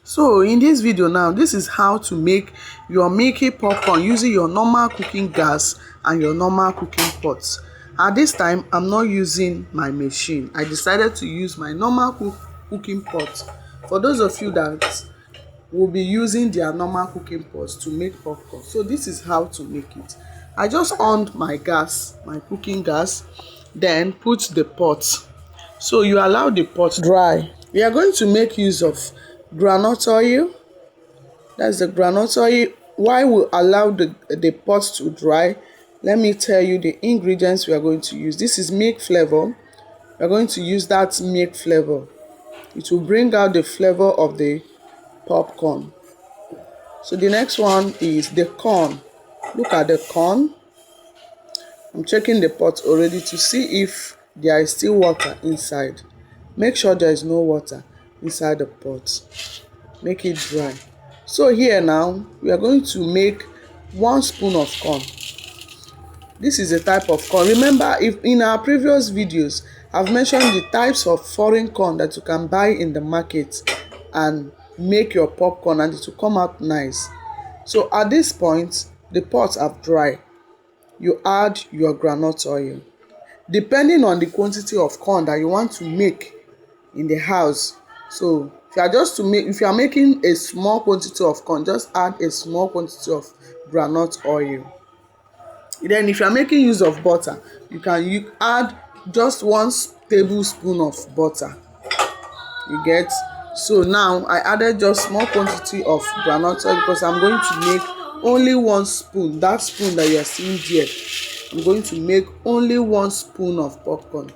So in this video now, this is how to make your milky popcorn using your normal cooking gas and your normal cooking pots. At this time, I'm not using my machine. I decided to use my normal cooking pot. For those of you that will be using their normal cooking pots to make popcorn, so this is how to make it. I just on my gas, my cooking gas, then put the pot. So you allow the pot dry. We are going to make use of groundnut oil. That's the groundnut oil. Why we allow the pot to dry? Let me tell you the ingredients we are going to use. This is milk flavor. We are going to use that milk flavor. It will bring out the flavor of the popcorn. So the next one is the corn. Look at the corn. I'm checking the pot already to see if there is still water inside. Make sure there is no water inside the pot. Make it dry. So here now we are going to make 1 spoon of corn. This is a type of corn. Remember, if in our previous videos I've mentioned the types of foreign corn that you can buy in the market and make your popcorn, and it will come out nice. So at this point the pots have dried. You add your groundnut oil. Depending on the quantity of corn that you want to make in the house. So if you are making a small quantity of corn, just add a small quantity of groundnut oil. Then if you are making use of butter, you add just 1 tablespoon of butter. You get? So now I added just small quantity of groundnut oil because I'm going to make only 1 spoon. That spoon that you are seeing there, I'm going to make only 1 spoon of popcorn.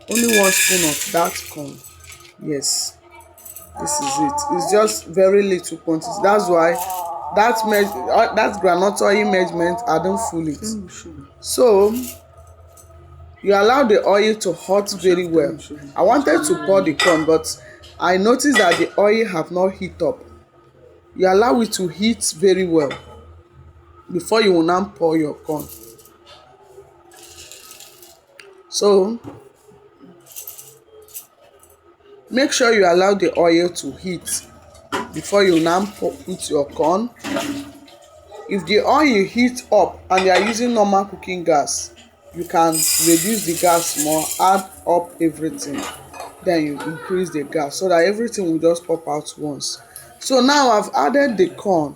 Only 1 spoon of that corn. Yes, this is it. It's just very little quantity. That's why that groundnut oil measurement, I don't fool it. So you allow the oil to hot very well. I wanted to pour the corn, but I noticed that the oil have not heat up. You allow it to heat very well before you will now pour your corn. So make sure you allow the oil to heat before you now put your corn. If the oil heats up and you are using normal cooking gas, you can reduce the gas more, add up everything, then you increase the gas so that everything will just pop out once. So now I've added the corn.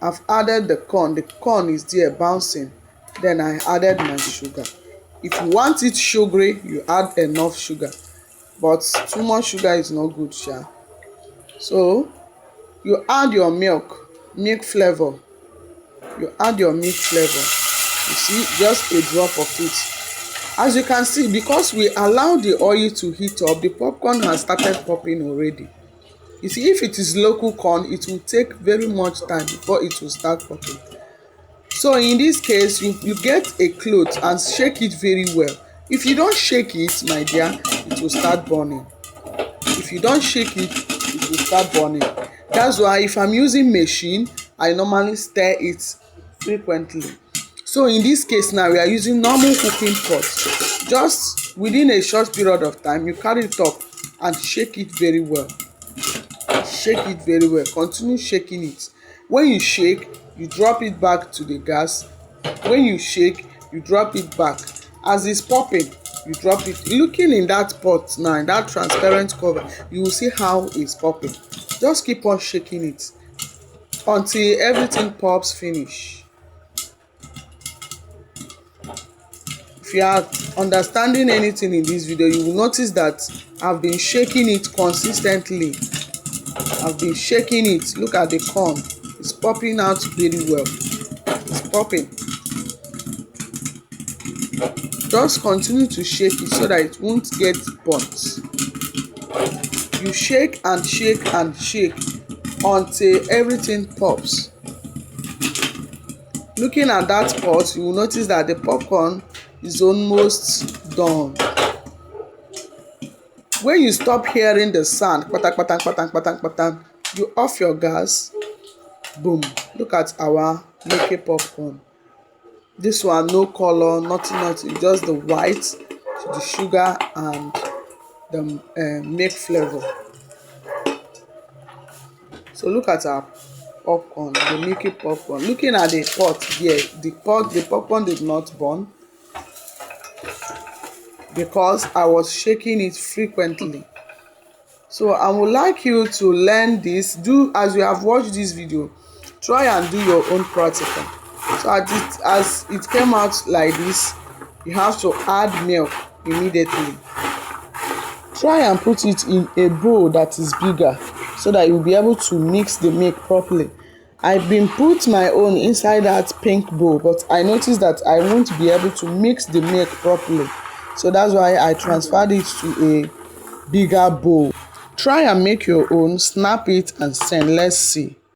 The corn is there bouncing. Then I added my sugar. If you want it sugary, you add enough sugar, but too much sugar is not good, sha. So you add your milk flavor. You add your milk flavor. You see, just a drop of it. As you can see, because we allow the oil to heat up, the popcorn has started popping already. You see, if it is local corn, it will take very much time before it will start popping. So in this case, you get a cloth and shake it very well. If you don't shake it, my dear, it will start burning. If you don't shake it, it will start burning. That's why if I'm using machine, I normally stir it frequently. So in this case now, we are using normal cooking pot. Just within a short period of time, you carry it up and shake it very well. Shake it very well. Continue shaking it. When you shake, you drop it back to the gas. When you shake, you drop it back. As it's popping, you drop it. Looking in that pot now, in that transparent cover, you will see how it's popping. Just keep on shaking it until everything pops finish. If you are understanding anything in this video, you will notice that I've been shaking it consistently. I've been shaking it. Look at the corn. It's popping out very well. It's popping. Just continue to shake it so that it won't get burnt. You shake and shake and shake until everything pops. Looking at that pot, you will notice that the popcorn is almost done. When you stop hearing the sound, patang, patang, patang, patang, patang, you off your gas. Boom. Look at our milky popcorn. This one, no color, nothing, just the white, the sugar, and the milk flavor. So look at our popcorn, the milky popcorn. Looking at the pot there, the popcorn did not burn because I was shaking it frequently. So I would like you to learn this. Do as you have watched this video, try and do your own practical. So as it came out like this, you have to add milk immediately. Try and put it in a bowl that is bigger so that you'll be able to mix the milk properly. I've been put my own inside that pink bowl, but I noticed that I won't be able to mix the milk properly. So that's why I transferred it to a bigger bowl. Try and make your own, snap it and send. Let's see.